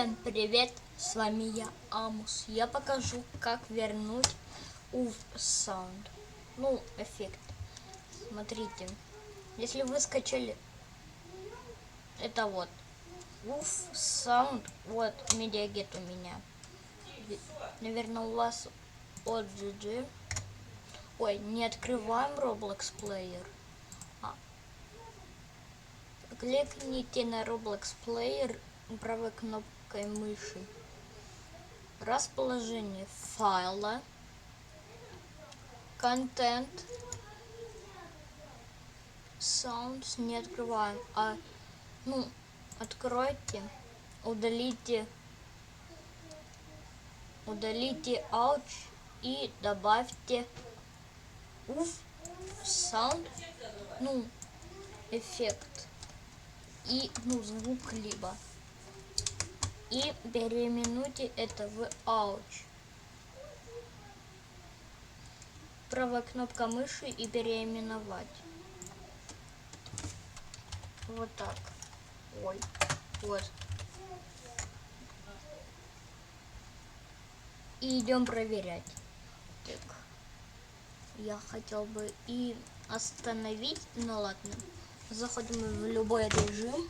Всем привет, с вами я, Амус. Я покажу, как вернуть UV Sound. Ну, эффект. Смотрите, если вы скачали это вот UV Sound, вот MediaGet у меня. Наверное, у вас OGG. Ой, не открываем Roblox Player. Кликните на Roblox Player правой кнопкой мыши. Расположение файла, контент, sounds не открываем, откройте, удалите ouch и добавьте UV sound, эффект и звук либо. И переименуйте это в ouch. Правая кнопка мыши и переименовать. Вот так. Ой, вот. И идем проверять. Так. Я хотел бы и остановить, ну ладно. Заходим в любой режим.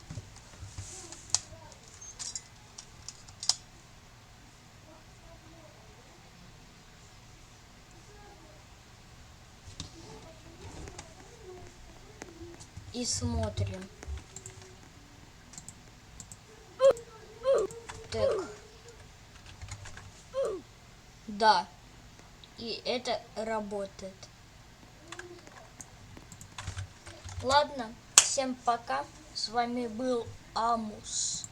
И смотрим. Так. Да. И это работает. Ладно, всем пока. С вами был Амус.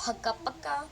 Пока-пока.